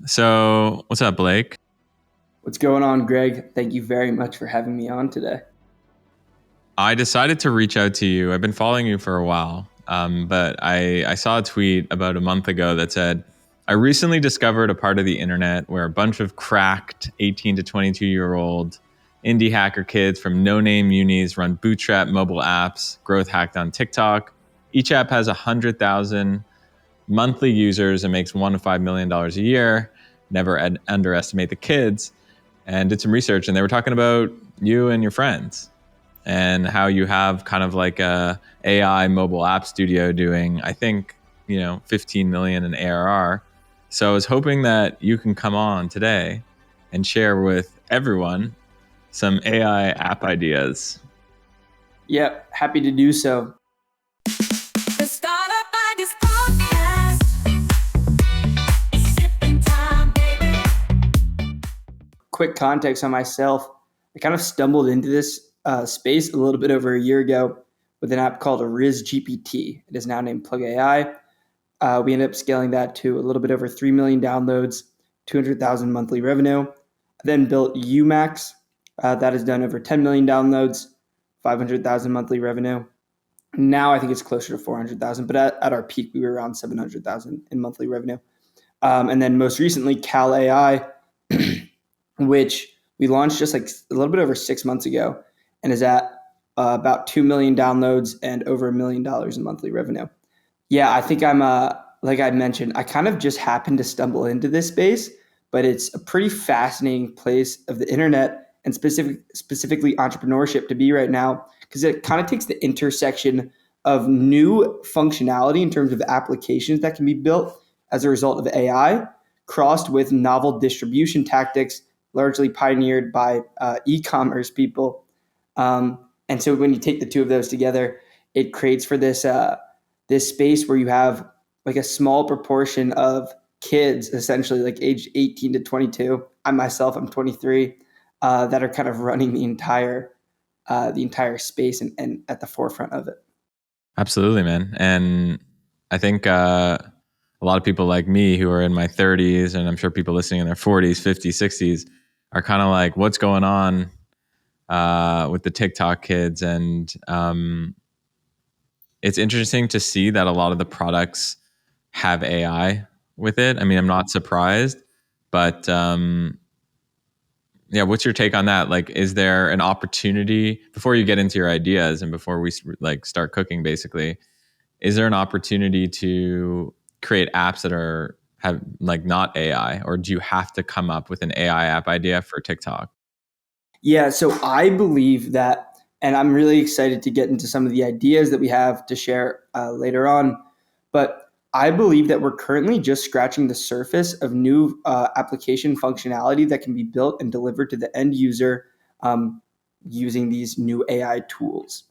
So, what's up, Blake? What's going on, Greg? Thank you very much for having me on today. I decided to reach out to you. I've been following you for a while, but I saw a tweet about a month ago that said, I recently discovered a part of the internet where a bunch of cracked 18 to 22-year-old indie hacker kids from no-name unis run bootstrap mobile apps, growth hacked on TikTok. Each app has 100,000 monthly users and makes $1 to $5 million a year. Never underestimate the kids. And did some research, and they were talking about you and your friends and how you have kind of like a AI mobile app studio doing, I think, 15 million in ARR. So I was hoping that you can come on today and share with everyone some AI app ideas. Yep, happy to do so. Quick context on myself. I kind of stumbled into this space a little bit over a year ago with an app called RizGPT. It is now named Plug AI. We ended up scaling that to a little bit over 3 million downloads, 200,000 monthly revenue. I then built Umax. That has done over 10 million downloads, 500,000 monthly revenue. Now I think it's closer to 400,000, but at our peak, we were around 700,000 in monthly revenue. And then most recently, Cal AI, which we launched just like a little bit over 6 months ago and is at about 2 million downloads and over $1 million in monthly revenue. Yeah, I think I'm like I mentioned, I kind of just happened to stumble into this space, but it's a pretty fascinating place of the internet and specifically entrepreneurship to be right now, because it kind of takes the intersection of new functionality in terms of applications that can be built as a result of AI, crossed with novel distribution tactics, largely pioneered by e-commerce people. And so when you take the two of those together, it creates for this space where you have like a small proportion of kids, essentially like aged 18 to 22. I'm 23, that are kind of running the entire space and at the forefront of it. Absolutely, man. And I think a lot of people like me who are in my 30s, and I'm sure people listening in their 40s, 50s, 60s, are kind of like, what's going on with the TikTok kids? And it's interesting to see that a lot of the products have AI with it. I mean, I'm not surprised, but yeah, what's your take on that? Like, is there an opportunity before you get into your ideas and before we like start cooking, basically? Is there an opportunity to create apps that have like not AI, or do you have to come up with an AI app idea for TikTok? Yeah, so I believe that, and I'm really excited to get into some of the ideas that we have to share later on. But I believe that we're currently just scratching the surface of new application functionality that can be built and delivered to the end user using these new AI tools.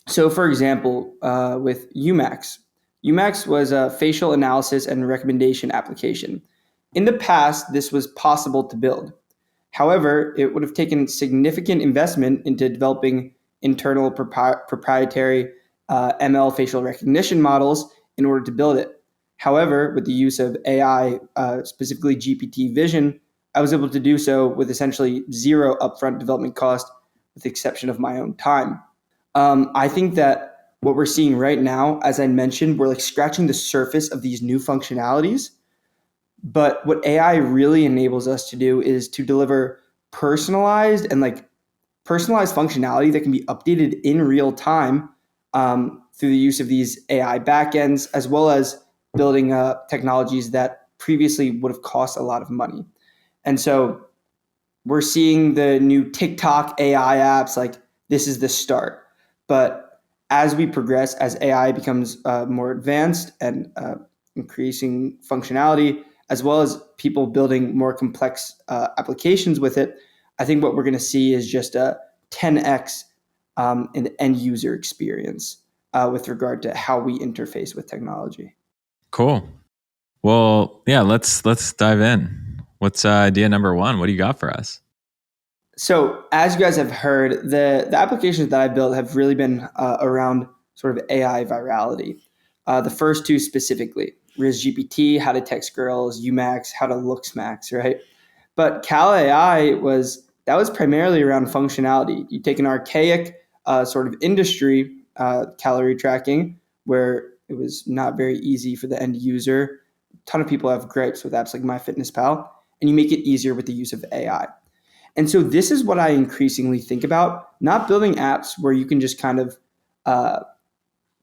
So, for example, with Umax, Umax was a facial analysis and recommendation application. In the past, this was possible to build. However, it would have taken significant investment into developing internal proprietary ML facial recognition models in order to build it. However, with the use of AI, specifically GPT vision, I was able to do so with essentially zero upfront development cost, with the exception of my own time. I think that what we're seeing right now, as I mentioned, we're like scratching the surface of these new functionalities. But what AI really enables us to do is to deliver personalized and like personalized functionality that can be updated in real time through the use of these AI backends, as well as building technologies that previously would have cost a lot of money. And so we're seeing the new TikTok AI apps, like this is the start. But as we progress, as AI becomes more advanced and increasing functionality, as well as people building more complex applications with it, I think what we're going to see is just a 10x in the end user experience with regard to how we interface with technology. Cool. Well, yeah, let's dive in. What's idea number one? What do you got for us? So, as you guys have heard, the applications that I built have really been around sort of AI virality. The first two specifically. RizGPT, how to text girls, UMax, how to looks max, right? But Cal AI was primarily around functionality. You take an archaic sort of industry, calorie tracking, where it was not very easy for the end user. A ton of people have gripes with apps like MyFitnessPal, and you make it easier with the use of AI. And so this is what I increasingly think about, not building apps where you can just kind of uh,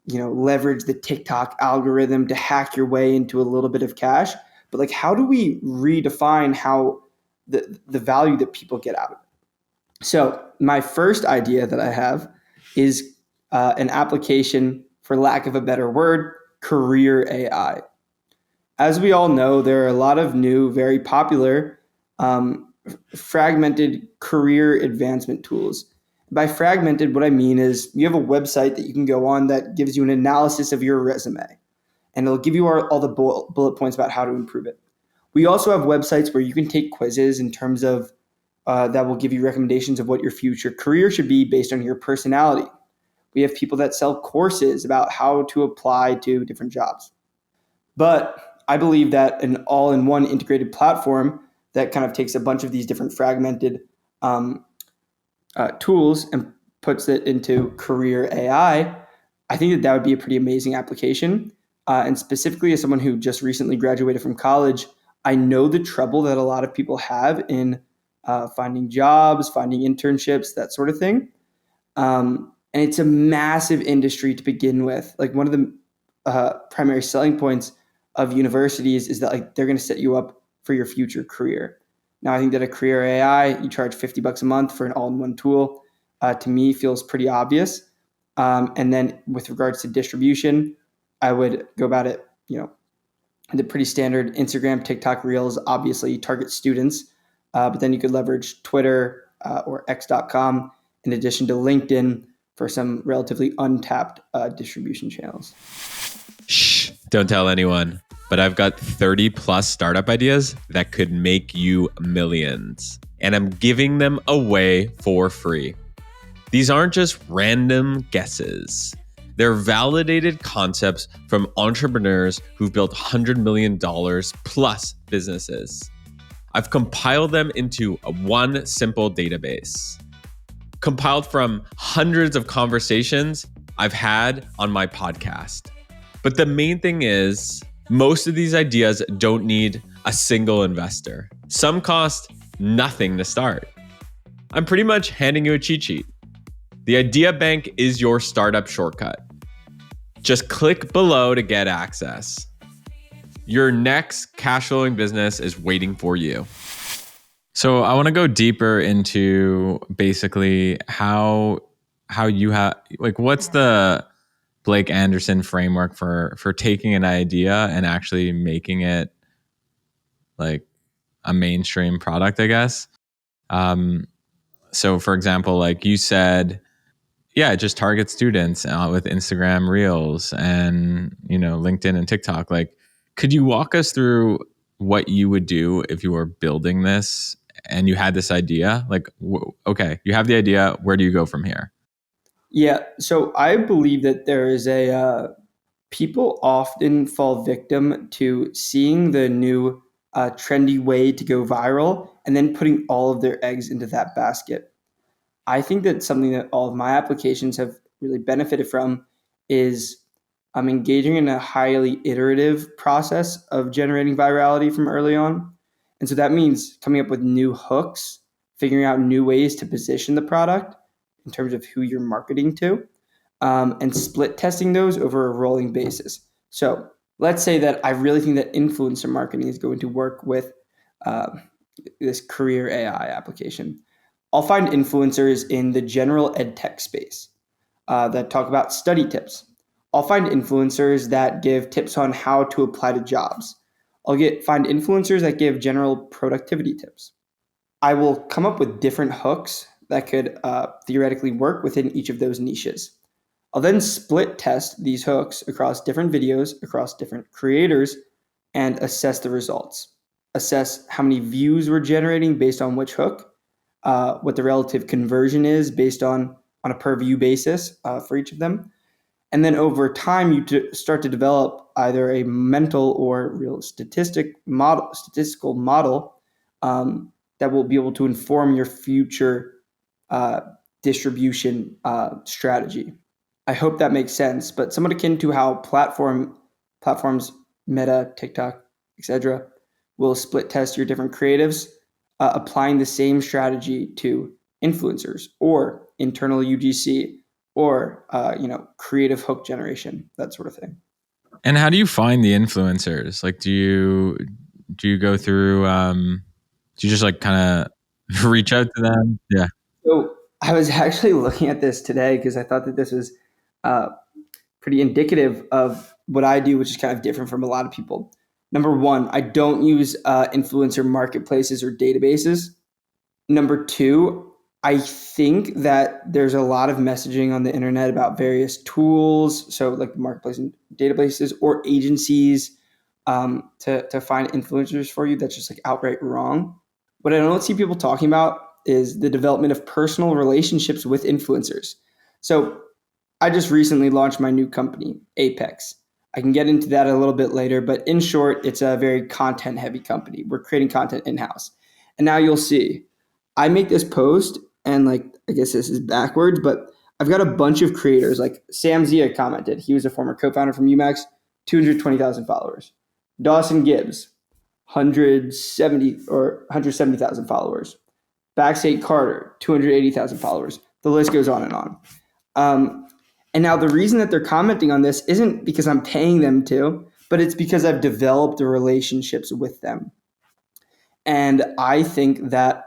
leverage the TikTok algorithm to hack your way into a little bit of cash, but like how do we redefine how the value that people get out of it? So my first idea that I have is an application, for lack of a better word, career AI. As we all know, there are a lot of new, very popular, fragmented career advancement tools. By fragmented, what I mean is you have a website that you can go on that gives you an analysis of your resume, and it'll give you all the bullet points about how to improve it. We also have websites where you can take quizzes in terms of that will give you recommendations of what your future career should be based on your personality. We have people that sell courses about how to apply to different jobs. But I believe that an all-in-one integrated platform that kind of takes a bunch of these different fragmented tools and puts it into career I think that would be a pretty amazing application. And specifically, as someone who just recently graduated from college, I know the trouble that a lot of people have in finding jobs, finding internships, that sort of thing. And it's a massive industry to begin with. Like one of the primary selling points of universities is that like they're going to set you up for your future career. Now, I think that a career AI, you charge $50 a month for an all-in-one tool, to me feels pretty obvious. And then with regards to distribution, I would go about it, the pretty standard Instagram, TikTok, Reels, obviously target students, but then you could leverage Twitter or X.com in addition to LinkedIn for some relatively untapped distribution channels. Shh, don't tell anyone. But I've got 30 plus startup ideas that could make you millions. And I'm giving them away for free. These aren't just random guesses. They're validated concepts from entrepreneurs who've built $100 million plus businesses. I've compiled them into one simple database, compiled from hundreds of conversations I've had on my podcast. But the main thing is, most of these ideas don't need a single investor. Some cost nothing to start. I'm pretty much handing you a cheat sheet. The Idea Bank is your startup shortcut. Just click below to get access. Your next cash flowing business is waiting for you. So I want to go deeper into basically how you have, like, what's the Blake Anderson framework for taking an idea and actually making it like a mainstream product, I guess. So for example, like you said, yeah, just target students with Instagram Reels and, LinkedIn and TikTok. Like, could you walk us through what you would do if you were building this and you had this idea? Like, okay, you have the idea. Where do you go from here? Yeah, so I believe that there is people often fall victim to seeing the new trendy way to go viral and then putting all of their eggs into that basket. I think that something that all of my applications have really benefited from is I'm engaging in a highly iterative process of generating virality from early on. And so that means coming up with new hooks, figuring out new ways to position the product in terms of who you're marketing to, and split testing those over a rolling basis. So let's say that I really think that influencer marketing is going to work with uh, this career AI application. I'll find influencers in the general ed tech space that talk about study tips. I'll find influencers that give tips on how to apply to jobs. Find influencers that give general productivity tips. I will come up with different hooks that could theoretically work within each of those niches. I'll then split test these hooks across different videos, across different creators, and assess the results. Assess how many views we're generating based on which hook, what the relative conversion is based on a per view basis for each of them. And then over time, start to develop either a mental or real statistical model that will be able to inform your future uh, distribution strategy. I hope that makes sense, but somewhat akin to how platforms, Meta, TikTok, etc., will split test your different creatives, applying the same strategy to influencers or internal UGC or creative hook generation, that sort of thing. And how do you find the influencers? Like, do you go through? Do you just like kind of reach out to them? Yeah. So I was actually looking at this today because I thought that this was uh, pretty indicative of what I do, which is kind of different from a lot of people. Number one, I don't use influencer marketplaces or databases. Number two, I think that there's a lot of messaging on the internet about various tools, so like marketplace and databases or agencies to find influencers for you. That's just like outright wrong. What I don't see people talking about is the development of personal relationships with influencers. So I just recently launched my new company, Apex. I can get into that a little bit later, but in short, it's a very content heavy company. We're creating content in house. And now you'll see, I make this post, and like, I guess this is backwards, but I've got a bunch of creators. Like Sam Zia commented, he was a former co founder from UMax, 220,000 followers. Dawson Gibbs, 170,000 followers. Backstate Carter, 280,000 followers. The list goes on and on. Um, and now the reason that they're commenting on this isn't because I'm paying them to, but it's because I've developed the relationships with them. And I think that,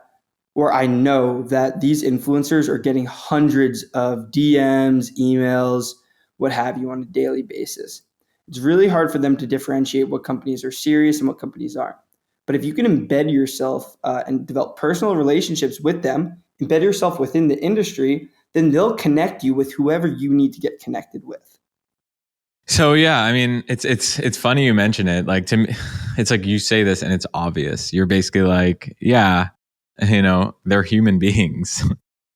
or I know that these influencers are getting hundreds of DMs, emails, what have you on a daily basis. It's really hard for them to differentiate what companies are serious and what companies aren't. But if you can embed yourself and develop personal relationships with them, embed yourself within the industry, then they'll connect you with whoever you need to get connected with. So yeah, I mean, it's funny you mention it. Like to me, it's like you say this and it's obvious. You're basically like, yeah, they're human beings.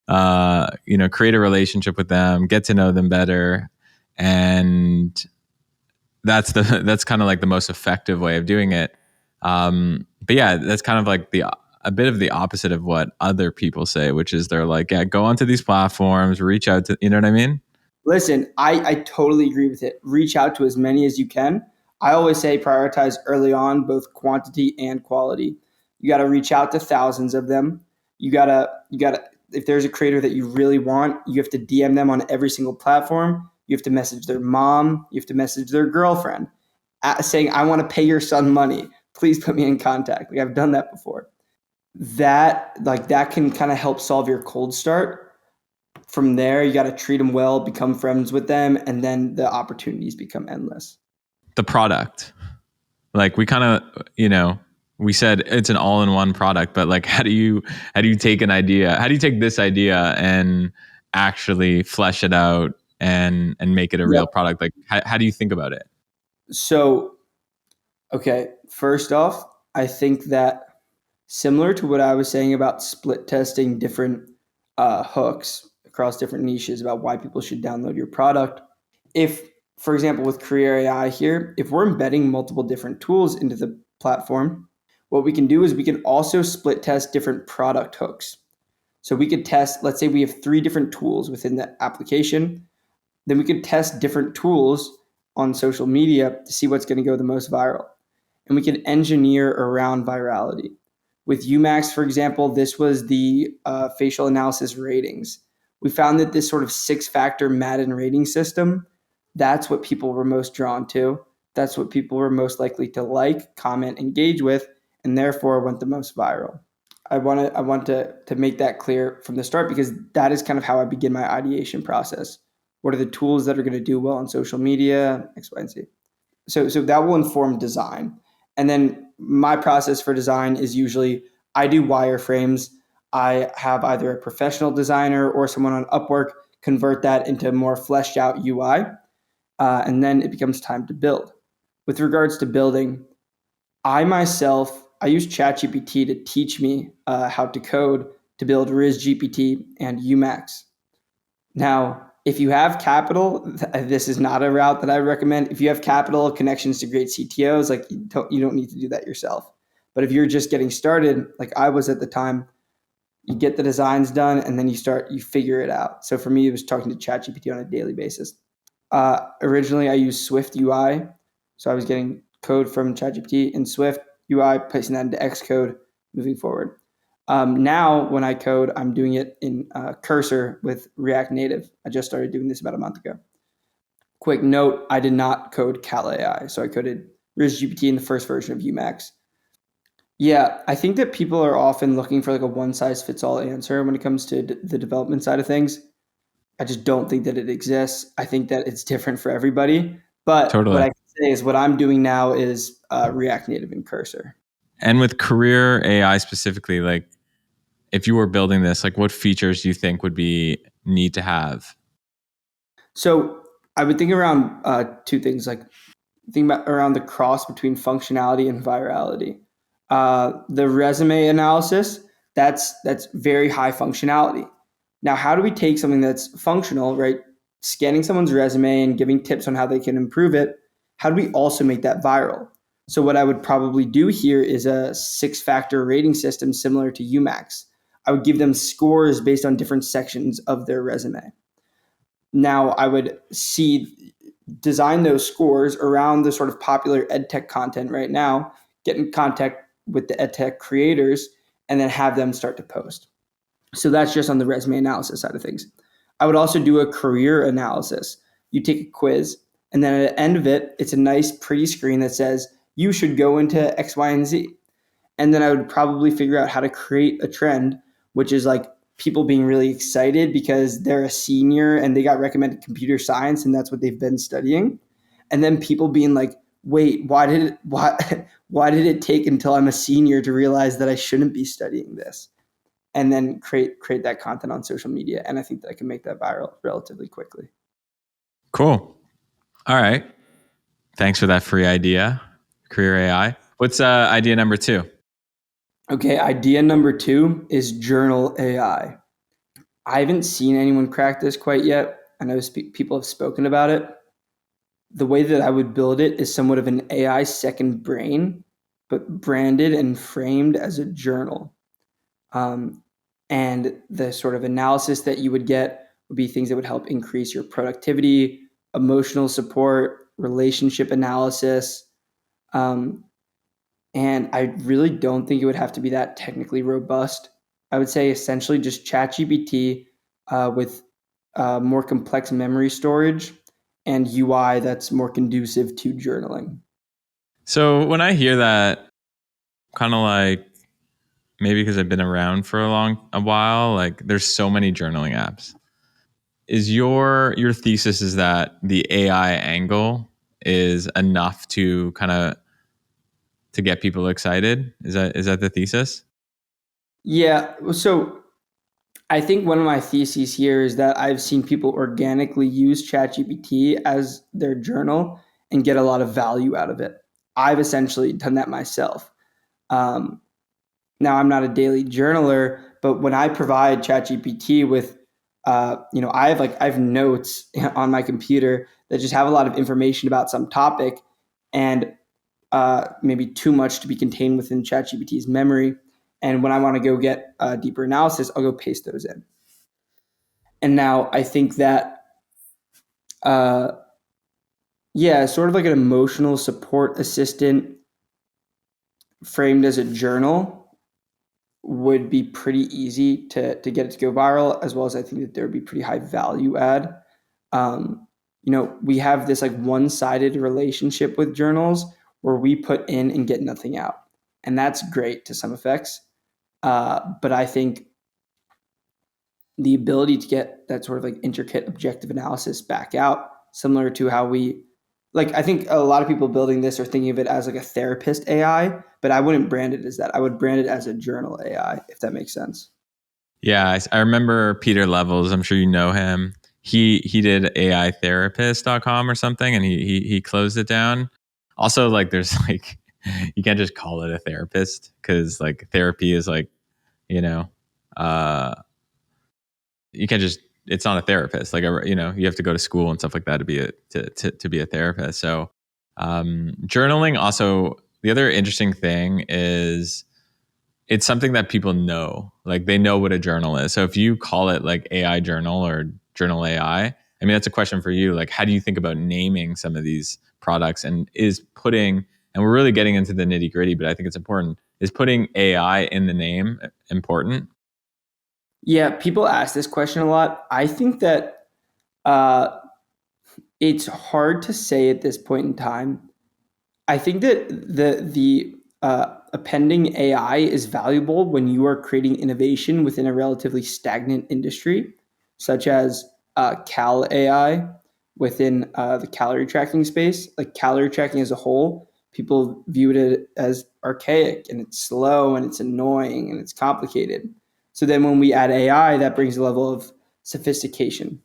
Create a relationship with them, get to know them better, and that's kind of like the most effective way of doing it. But yeah, that's kind of like a bit of the opposite of what other people say, which is they're like, yeah, go onto these platforms, reach out to, you know what I mean? Listen, I totally agree with it. Reach out to as many as you can. I always say prioritize early on both quantity and quality. You got to reach out to thousands of them. You got to if there's a creator that you really want, you have to DM them on every single platform. You have to message their mom, you have to message their girlfriend saying I want to pay your son money. Please put me in contact. Like I've done that before. That can kind of help solve your cold start. From there, you got to treat them well, become friends with them, and then the opportunities become endless. The product, like we kind of, we said it's an all-in-one product, but like, how do you take an idea? How do you take this idea and actually flesh it out and make it a real Yep. product? Like, how do you think about it? So, okay, first off, I think that similar to what I was saying about split testing different hooks across different niches about why people should download your product, if, for example, with Career AI here, if we're embedding multiple different tools into the platform, what we can do is we can also split test different product hooks. So we could test, let's say we have 3 different tools within the application, then we could test different tools on social media to see what's going to go the most viral. And we can engineer around virality. With UMax, for example, this was the facial analysis ratings. We found that this sort of 6-factor Madden rating system, that's what people were most drawn to. That's what people were most likely to like, comment, engage with, and therefore went the most viral. I want to make that clear from the start because that is kind of how I begin my ideation process. What are the tools that are going to do well on social media? X, Y, and Z. So that will inform design. And then my process for design is usually I do wireframes. I have either a professional designer or someone on Upwork convert that into more fleshed out UI, and then it becomes time to build. With regards to building, I use ChatGPT to teach me how to code to build RIS GPT and UMax. Now, if you have capital, this is not a route that I recommend. If you have capital, connections to great CTOs, like you don't need to do that yourself. But if you're just getting started, like I was at the time, you get the designs done and then you figure it out. So for me, it was talking to ChatGPT on a daily basis. Originally, I used Swift UI, so I was getting code from ChatGPT in Swift UI, placing that into Xcode, moving forward. Now, when I code, I'm doing it in Cursor with React Native. I just started doing this about a month ago. Quick note: I did not code Cal AI, so I coded RisGPT in the first version of Umax. Yeah, I think that people are often looking for like a one size fits all answer when it comes to the development side of things. I just don't think that it exists. I think that it's different for everybody. But what Totally. I can say is what I'm doing now is React Native and Cursor. And with career AI specifically, like if you were building this, like what features do you think would be need to have? So I would think around two things, like think about around the cross between functionality and virality. The resume analysis, that's very high functionality. Now, how do we take something that's functional, right? Scanning someone's resume and giving tips on how they can improve it. How do we also make that viral? So what I would probably do here is a 6-factor rating system similar to Umax. I would give them scores based on different sections of their resume. Now I would design those scores around the sort of popular edtech content right now, get in contact with the edtech creators, and then have them start to post. So that's just on the resume analysis side of things. I would also do a career analysis. You take a quiz, and then at the end of it, it's a nice, pretty screen that says, you should go into X, Y, and Z. And then I would probably figure out how to create a trend, which is like people being really excited because they're a senior and they got recommended computer science and that's what they've been studying. And then people being like, wait, why did it take until I'm a senior to realize that I shouldn't be studying this? And then create that content on social media. And I think that I can make that viral relatively quickly. Cool. All right. Thanks for that free idea, career AI. What's idea number two? Okay, idea number 2 is journal AI. I haven't seen anyone crack this quite yet. I know people have spoken about it. The way that I would build it is somewhat of an AI second brain, but branded and framed as a journal. Um, and the sort of analysis that you would get would be things that would help increase your productivity, emotional support, relationship analysis. Um, and I really don't think it would have to be that technically robust. I would say essentially just ChatGPT with more complex memory storage and UI that's more conducive to journaling. So when I hear that, kind of like maybe because I've been around for a while, like there's so many journaling apps. Is your thesis is that the AI angle is enough to kind of to get people excited? Is that the thesis? Yeah, so I think one of my theses here is that I've seen people organically use ChatGPT as their journal and get a lot of value out of it. I've essentially done that myself. Um, Now, I'm not a daily journaler, but when I provide ChatGPT with, I have notes on my computer that just have a lot of information about some topic, and maybe too much to be contained within ChatGPT's memory. And when I want to go get a deeper analysis, I'll go paste those in. And now I think that, uh, yeah, sort of like an emotional support assistant framed as a journal would be pretty easy to get it to go viral, as well as I think that there would be pretty high value add. We have this like one-sided relationship with journals where we put in and get nothing out, and that's great to some effects. But I think the ability to get that sort of like intricate objective analysis back out, similar to how we like, I think a lot of people building this are thinking of it as like a therapist AI, but I wouldn't brand it as that. I would brand it as a journal AI, if that makes sense. Yeah, I remember Peter Levels. I'm sure you know him. He did AItherapist.com or something, and he closed it down. Also, like there's like you can't just call it a therapist because like therapy is like you know uh, you can't just it's not a therapist. Like, you have to go to school and stuff like that to be to be a therapist. So journaling also, the other interesting thing is it's something that people know. Like, they know what a journal is. So if you call it like AI journal or journal AI, I mean, that's a question for you. Like, how do you think about naming some of these products? And and we're really getting into the nitty gritty, but I think it's important. Is putting AI in the name important? Yeah, people ask this question a lot. I think that uh, it's hard to say at this point in time. I think that the appending AI is valuable when you are creating innovation within a relatively stagnant industry, such as Cal AI within the calorie tracking space. Like, calorie tracking as a whole, people viewed it as archaic and it's slow and it's annoying and it's complicated. So then when we add AI, that brings a level of sophistication.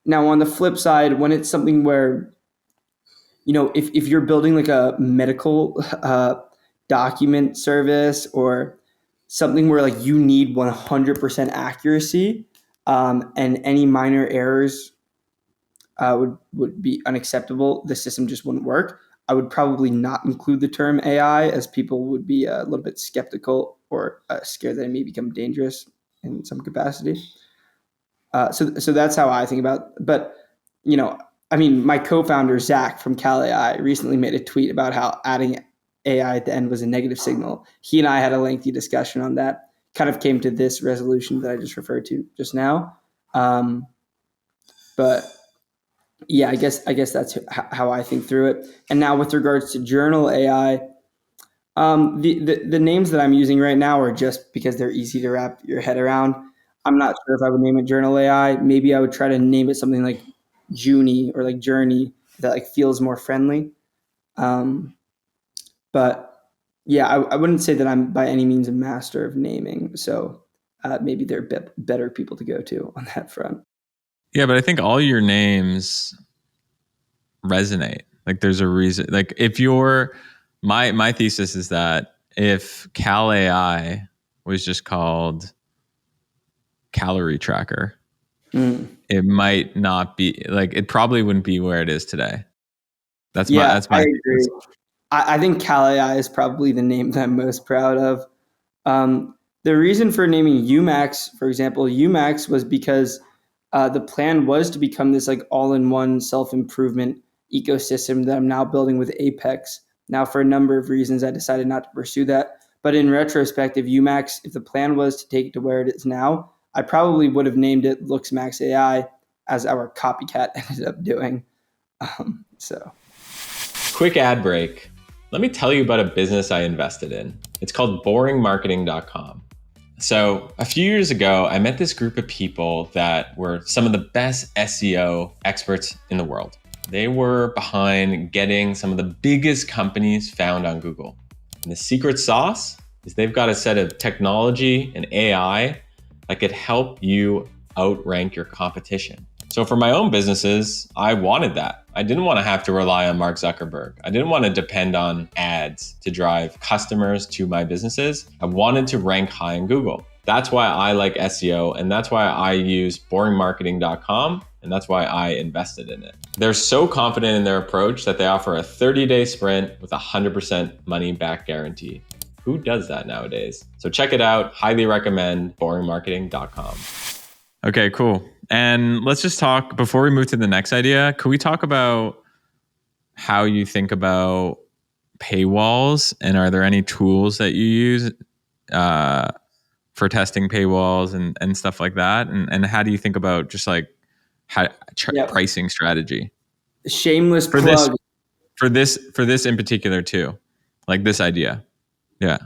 Now, on the flip side, when it's something where, if you're building like a medical document service or something where like you need 100% accuracy, and any minor errors would be unacceptable, the system just wouldn't work. I would probably not include the term AI, as people would be a little bit skeptical or scared that it may become dangerous in some capacity. So that's how I think about it. But, I mean, my co-founder Zach from Cal AI recently made a tweet about how adding AI at the end was a negative signal. He and I had a lengthy discussion on that. Kind of came to this resolution that I just referred to just now. But yeah, I guess that's how I think through it. And now, with regards to Journal AI, the names that I'm using right now are just because they're easy to wrap your head around. I'm not sure if I would name it Journal AI. Maybe I would try to name it something like Junie or like Journey, that like feels more friendly. Um, but yeah, I wouldn't say that I'm by any means a master of naming. So maybe there are better people to go to on that front. Yeah, but I think all your names resonate. Like, there's a reason. Like, if you're my thesis is that if Cal AI was just called calorie tracker, Mm. it might not be, like, it probably wouldn't be where it is today. That's my Yeah, that's I my agree. thesis. I think Cal AI is probably the name that I'm most proud of. The reason for naming UMax, for example, UMax was because the plan was to become this like all-in-one self-improvement ecosystem that I'm now building with Apex. Now, for a number of reasons, I decided not to pursue that. But in retrospective, UMax, if the plan was to take it to where it is now, I probably would have named it LooksMax AI, as our copycat ended up doing. So. Quick ad break. Let me tell you about a business I invested in. It's called boringmarketing.com. So, a few years ago, I met this group of people that were some of the best SEO experts in the world. They were behind getting some of the biggest companies found on Google. And the secret sauce is they've got a set of technology and AI that could help you outrank your competition. So for my own businesses, I wanted that. I didn't want to have to rely on Mark Zuckerberg. I didn't want to depend on ads to drive customers to my businesses. I wanted to rank high in Google. That's why I like SEO, and that's why I use boringmarketing.com, and that's why I invested in it. They're so confident in their approach that they offer a 30-day sprint with a 100% money back guarantee. Who does that nowadays? So check it out. Highly recommend boringmarketing.com. Okay, cool. And let's just talk, before we move to the next idea, could we talk about how you think about paywalls, and are there any tools that you use for testing paywalls and stuff like that? And how do you think about just like Yep. pricing strategy Shameless for this plug. for this in particular too, like this idea? Yeah.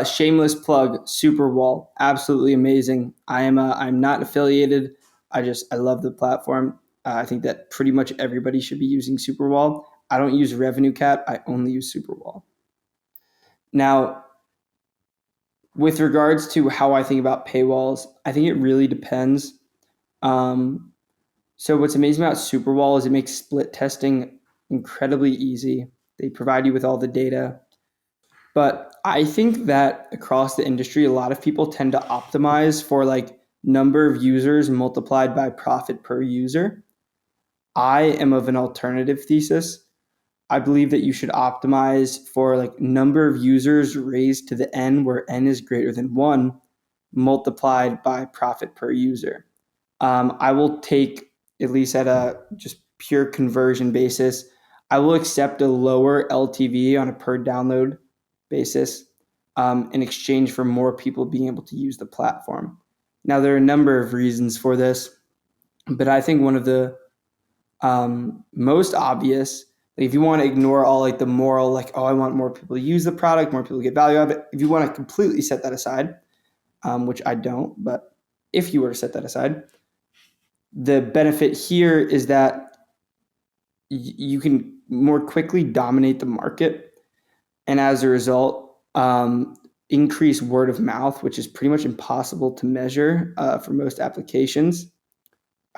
Shameless plug. Superwall, absolutely amazing. I'm not affiliated. I love the platform. I think that pretty much everybody should be using Superwall. I don't use Revenue Cap. I only use Superwall. Now, with regards to how I think about paywalls, I think it really depends. Um, so what's amazing about Superwall is it makes split testing incredibly easy. They provide you with all the data. But I think that across the industry, a lot of people tend to optimize for like number of users multiplied by profit per user. I am of an alternative thesis. I believe that you should optimize for like number of users raised to the n, where n is greater than 1, multiplied by profit per user. I will take, at least at a just pure conversion basis, I will accept a lower LTV on a per download basis in exchange for more people being able to use the platform. Now, there are a number of reasons for this, but I think one of the most obvious, like if you want to ignore all like the moral, like, oh, I want more people to use the product, more people to get value out of it. If you want to completely set that aside, which I don't, but if you were to set that aside, the benefit here is that you can more quickly dominate the market, and as a result, increase word of mouth, which is pretty much impossible to measure for most applications.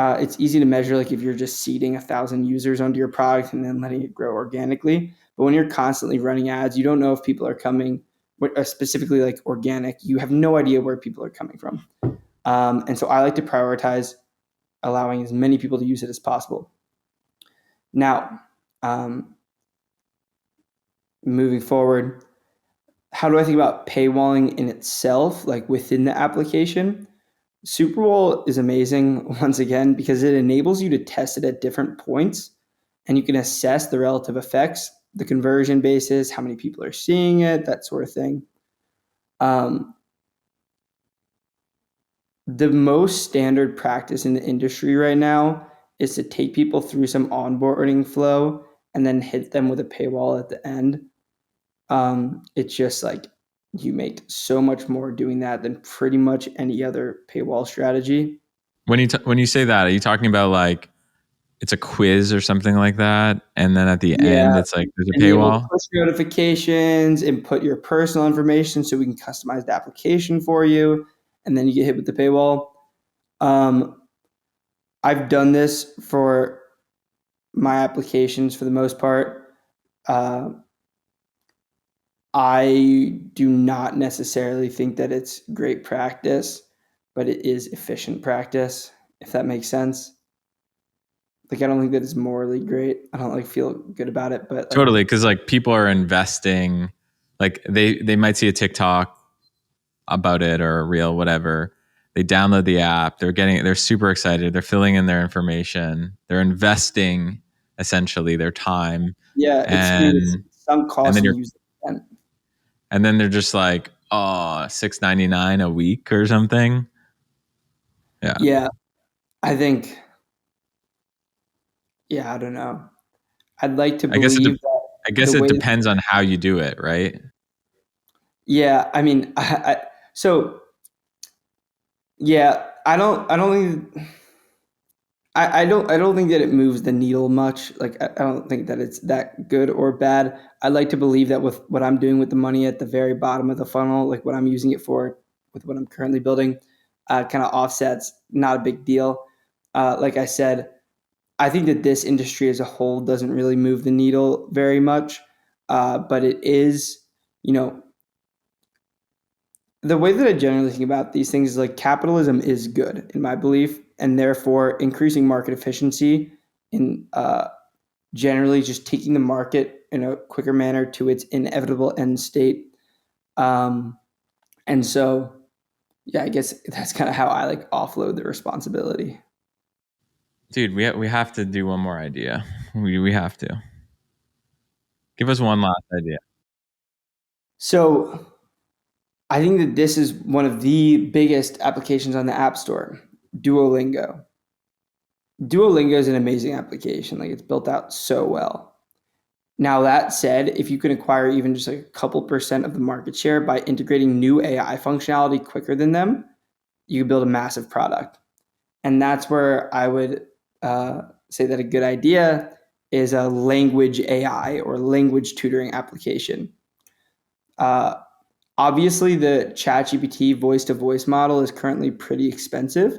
It's easy to measure, like if you're just seeding 1,000 users onto your product and then letting it grow organically. But when you're constantly running ads, you don't know if people are coming, specifically like organic. You have no idea where people are coming from. And so I like to prioritize allowing as many people to use it as possible. Now, moving forward, how do I think about paywalling in itself, like within the application? Super Bowl is amazing once again because it enables you to test it at different points and you can assess the relative effects, the conversion basis, how many people are seeing it, that sort of thing. The most standard practice in the industry right now is to take people through some onboarding flow and then hit them with a paywall at the end. It's just like you make so much more doing that than pretty much any other paywall strategy. When you say that, are you talking about like it's a quiz or something like that, and then at the end Yeah, it's like there's a enable paywall? push notifications, input your personal information so we can customize the application for you, and then you get hit with the paywall. Um, I've done this for my applications for the most part. Uh, I do not necessarily think that it's great practice, but it is efficient practice, if that makes sense. Like I don't think that it's morally great. I don't like feel good about it, but like Totally, because like people are investing, like they might see a TikTok about it or a reel, whatever. They download the app. They're super excited. They're filling in their information. They're investing essentially their time, yeah, it's and some and cost then and you're use. and then they're just like, oh, $6.99 a week or something. Yeah, Yeah, I think. Yeah, I don't know. I'd like to I guess it. believe that I the guess it way. depends on how you do it, right? Yeah, I mean, so yeah, I don't think. I don't think that it moves the needle much. Like I don't think that it's that good or bad. I like to believe that with what I'm doing with the money at the very bottom of the funnel, like what I'm using it for, with what I'm currently building, kind of offsets. Not a big deal. Like I said, I think that this industry as a whole doesn't really move the needle very much, but it is, you know, the way that I generally think about these things is like capitalism is good in my belief, and therefore increasing market efficiency in generally just taking the market in a quicker manner to its inevitable end state. Um, and so, yeah, I guess that's kind of how I like offload the responsibility. Dude, we have to do one more idea. We have to give us one last idea. So I think that this is one of the biggest applications on the App Store, Duolingo. Duolingo is an amazing application. Like it's built out so well. Now that said, if you can acquire even just like a couple percent of the market share by integrating new AI functionality quicker than them, you can build a massive product. And that's where I would say that a good idea is a language AI or language tutoring application. Uh, Obviously, the ChatGPT voice to voice model is currently pretty expensive,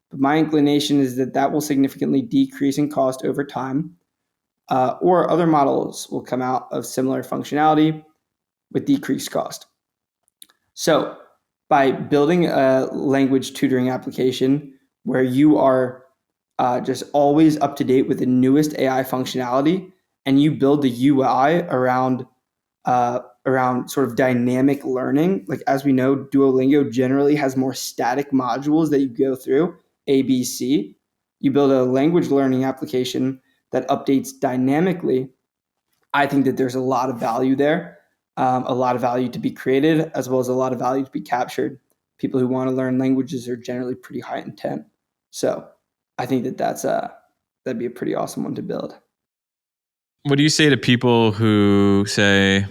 but my inclination is that that will significantly decrease in cost over time, or other models will come out of similar functionality with decreased cost. So, by building a language tutoring application where you are just always up to date with the newest AI functionality, and you build the UI around sort of dynamic learning. Like as we know, Duolingo generally has more static modules that you go through, A, B, C. You build a language learning application that updates dynamically. I think that there's a lot of value there, a lot of value to be created, as well as a lot of value to be captured. People who want to learn languages are generally pretty high intent. So I think that that'd be a pretty awesome one to build. What do you say to people who say,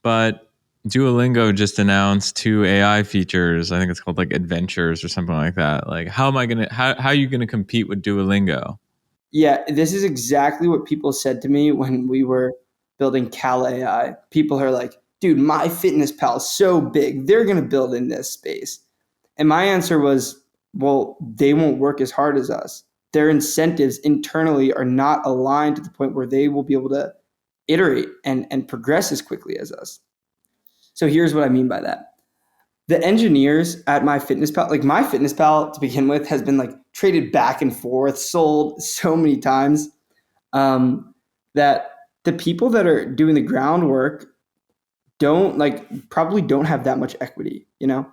but Duolingo just announced 2 AI features? I think it's called like adventures or something like that. Like, how are you gonna compete with Duolingo? Yeah, this is exactly what people said to me when we were building Cal AI. People are like, dude, my fitness pal is so big. They're going to build in this space. And my answer was, well, they won't work as hard as us. Their incentives internally are not aligned to the point where they will be able to iterate and progress as quickly as us. So here's what I mean by that. The engineers at MyFitnessPal, like MyFitnessPal to begin with, has been like traded back and forth, sold so many times, that the people that are doing the groundwork probably don't have that much equity, you know?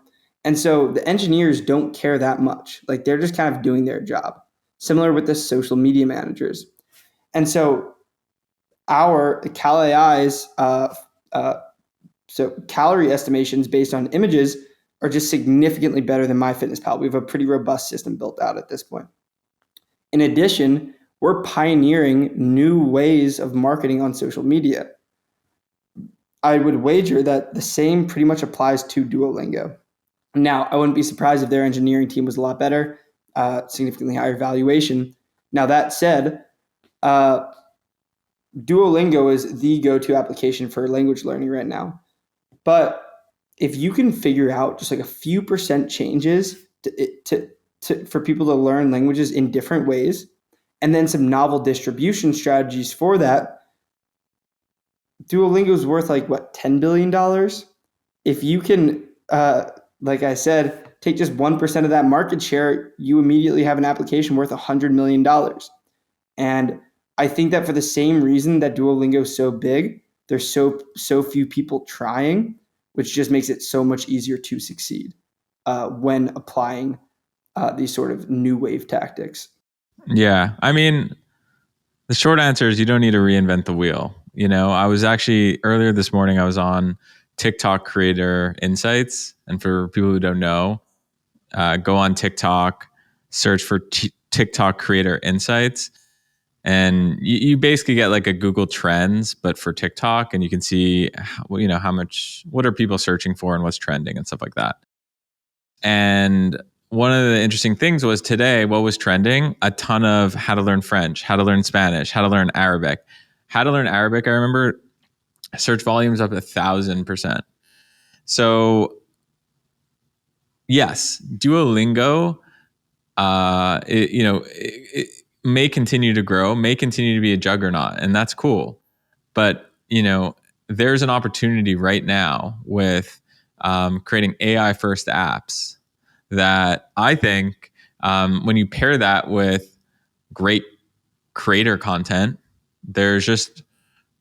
And so the engineers don't care that much. Like they're just kind of doing their job. Similar with the social media managers. And so our Cal AI's so calorie estimations based on images are just significantly better than MyFitnessPal. We have a pretty robust system built out at this point. In addition, we're pioneering new ways of marketing on social media. I would wager that the same pretty much applies to Duolingo. Now, I wouldn't be surprised if their engineering team was a lot better, significantly higher valuation. Now, that said, uh, Duolingo is the go-to application for language learning right now. But if you can figure out just like a few percent changes for people to learn languages in different ways, and then some novel distribution strategies for that, Duolingo's worth like what, $10 billion. If you can, like I said, take just 1% of that market share, you immediately have an application worth $100 million. And I think that for the same reason that Duolingo is so big, there's so few people trying, which just makes it so much easier to succeed when applying these sort of new wave tactics. Yeah, I mean, the short answer is you don't need to reinvent the wheel. You know, I was actually earlier this morning, I was on TikTok Creator Insights. And for people who don't know, go on TikTok, search for TikTok Creator Insights. And you basically get like a Google Trends, but for TikTok, and you can see, what are people searching for and what's trending and stuff like that. And one of the interesting things was today, what was trending? A ton of how to learn French, how to learn Spanish, how to learn Arabic. How to learn Arabic, I remember search volumes up 1,000%. So yes, Duolingo, it may continue to grow, may continue to be a juggernaut, and that's cool. But there's an opportunity right now with creating AI first apps that I think when you pair that with great creator content, there's just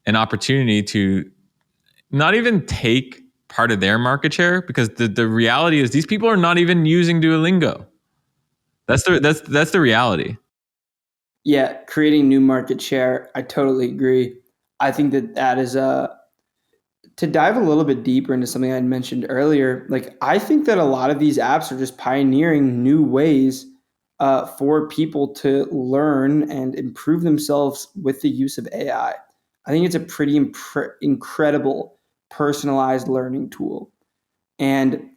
an opportunity to not even take part of their market share, because the reality is these people are not even using Duolingo. That's the reality. Yeah, creating new market share. I totally agree. I think that is to dive a little bit deeper into something I mentioned earlier. Like I think that a lot of these apps are just pioneering new ways for people to learn and improve themselves with the use of AI. I think it's a pretty incredible personalized learning tool. And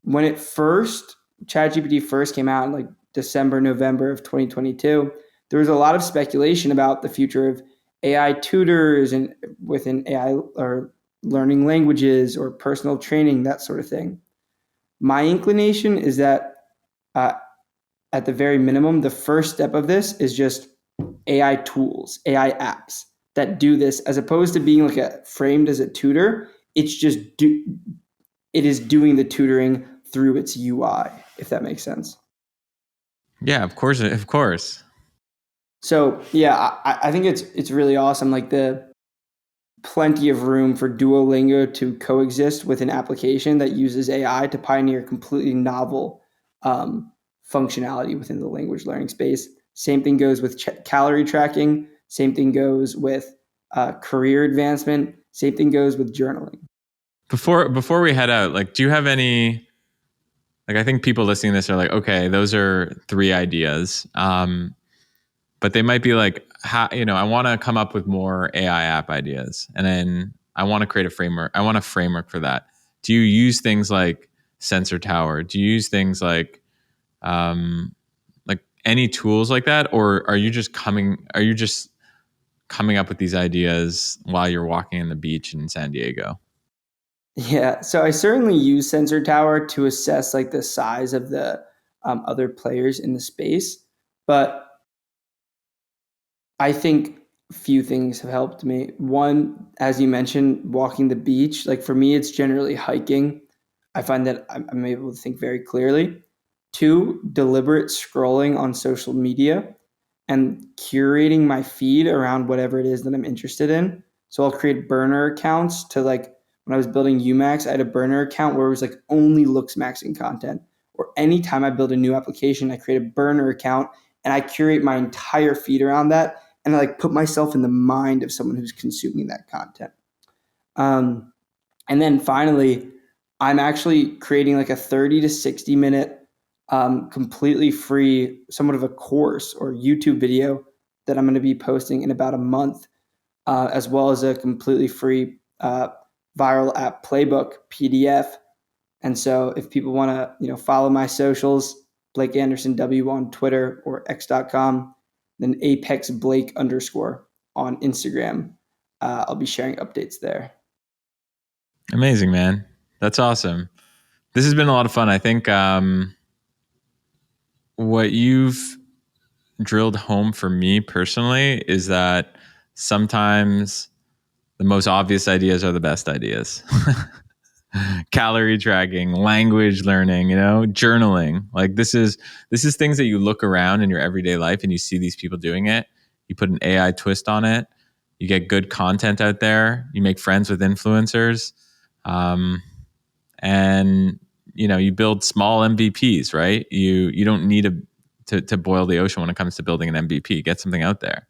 when ChatGPT first came out in like December, November of 2022, there was a lot of speculation about the future of AI tutors and within AI or learning languages or personal training, that sort of thing. My inclination is that uh, at the very minimum, the first step of this is just AI tools, AI apps that do this, as opposed to being like framed as a tutor. It's just it is doing the tutoring through its UI, if that makes sense. Yeah, of course, of course. So yeah, I think it's really awesome. Like the plenty of room for Duolingo to coexist with an application that uses AI to pioneer completely novel um, functionality within the language learning space. Same thing goes with calorie tracking. Same thing goes with career advancement. Same thing goes with journaling. Before we head out, like, do you have any, like, I think people listening to this are like, okay, those are 3 ideas. But they might be like, I want to come up with more AI app ideas, and then I want to create a framework. I want a framework for that. Do you use things like Sensor Tower? Do you use things um, like any tools like that, or are you just coming up with these ideas while you're walking on the beach in San Diego? Yeah, so I certainly use Sensor Tower to assess like the size of the other players in the space, but I think few things have helped me. One, as you mentioned, walking the beach. Like for me, it's generally hiking. I find that I'm able to think very clearly. Two, deliberate scrolling on social media and curating my feed around whatever it is that I'm interested in. So I'll create burner accounts to like when I was building Umax, I had a burner account where it was like only looks maxing content. Or anytime I build a new application, I create a burner account and I curate my entire feed around that and I like put myself in the mind of someone who's consuming that content. Um, and then finally, I'm actually creating like a 30 to 60 minute completely free, somewhat of a course or YouTube video that I'm going to be posting in about a month, as well as a completely free viral app playbook PDF. And so if people want to, follow my socials, Blake Anderson W on Twitter or x.com, then Apex Blake underscore on Instagram. I'll be sharing updates there. Amazing, man. That's awesome. This has been a lot of fun. I think what you've drilled home for me personally is that sometimes the most obvious ideas are the best ideas. Calorie tracking, language learning, journaling. Like this is things that you look around in your everyday life and you see these people doing it. You put an AI twist on it. You get good content out there. You make friends with influencers. Um, and you build small MVPs, right? You don't need to boil the ocean when it comes to building an MVP. Get something out there.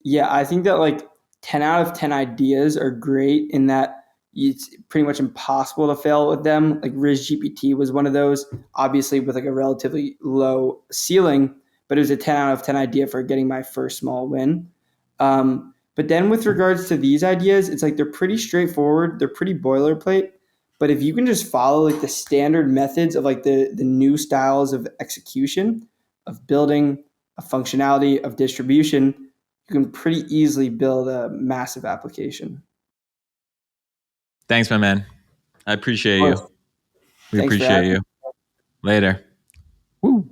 Yeah, I think that like 10 out of 10 ideas are great in that it's pretty much impossible to fail with them. Like Riz GPT was one of those, obviously with like a relatively low ceiling, but it was a 10 out of 10 idea for getting my first small win. But then with regards to these ideas, it's like they're pretty straightforward, they're pretty boilerplate. But if you can just follow like the standard methods of like the new styles of execution, of building, of functionality, of distribution, you can pretty easily build a massive application. Thanks, my man. I Of appreciate you. course. We Thanks for appreciate having me. you. Later. Woo.